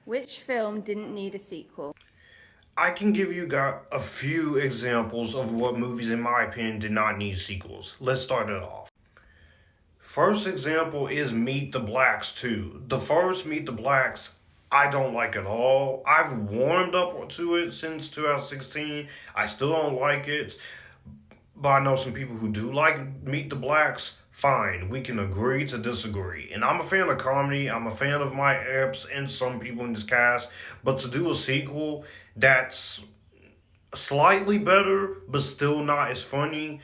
Which film didn't need a sequel? I can give you guys a few examples of what movies, in my opinion, did not need sequels. Let's start it off. First example is Meet the Blacks 2. The first Meet the Blacks, I don't like at all. I've warmed up to it since 2016. I still don't like it, but I know some people who do like Meet the Blacks. Fine, we can agree to disagree. And I'm a fan of comedy. I'm a fan of Mike Epps and some people in this cast. But to do a sequel that's slightly better, but still not as funny,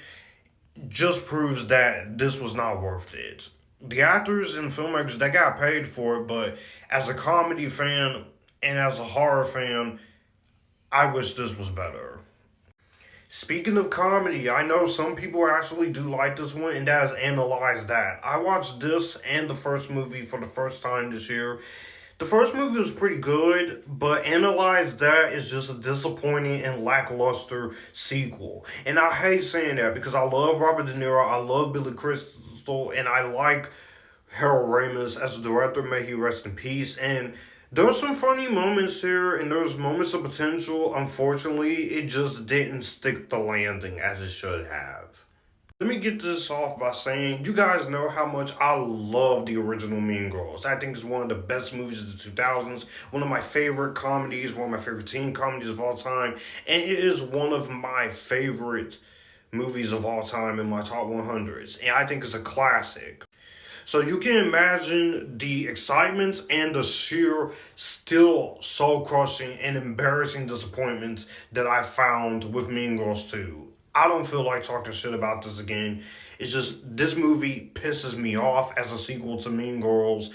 just proves that this was not worth it. The actors and filmmakers, they got paid for it, but as a comedy fan and as a horror fan, I wish this was better. Speaking of comedy, I know some people actually do like this one, and that is Analyze That. I watched this and the first movie for the first time this year. The first movie was pretty good, but Analyze That is just a disappointing and lackluster sequel. And I hate saying that because I love Robert De Niro, I love Billy Crystal, and I like Harold Ramis as a director. May he rest in peace. And there's some funny moments here, and there's moments of potential. Unfortunately, it just didn't stick the landing as it should have. Let me get this off by saying you guys know how much I love the original Mean Girls. I think it's one of the best movies of the 2000s, one of my favorite comedies, one of my favorite teen comedies of all time, and it is one of my favorite movies of all time in my top 100s. And I think it's a classic. So you can imagine the excitement and the sheer, still soul crushing and embarrassing disappointments that I found with Mean Girls 2. I don't feel like talking shit about this again. It's just this movie pisses me off as a sequel to Mean Girls.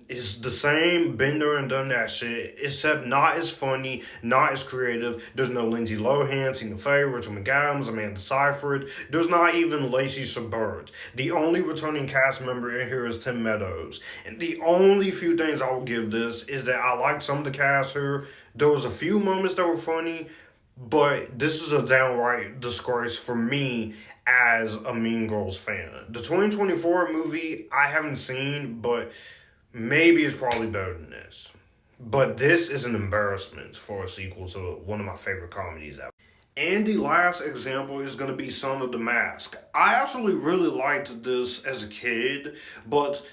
It's the same Bender and done that shit, except not as funny, not as creative. There's no Lindsay Lohan, Tina Fey, Rachel McAdams, Amanda Seyfried. There's not even Lacey Chabert. The only returning cast member in here is Tim Meadows. And the only few things I will give this is that I like some of the cast here. There was a few moments that were funny, but this is a downright disgrace for me as a Mean Girls fan. The 2024 movie I haven't seen, but maybe it's probably better than this. But this is an embarrassment for a sequel to one of my favorite comedies ever. And the last example is going to be Son of the Mask. I actually really liked this as a kid, but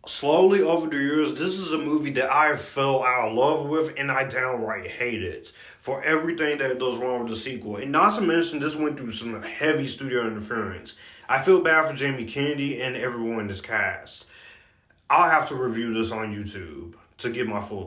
slowly over the years, this is a movie that I fell out of love with and I downright hate it for everything that goes wrong with the sequel. And not to mention, this went through some heavy studio interference. I feel bad for Jamie Kennedy and everyone in this cast. I'll have to review this on YouTube to get my full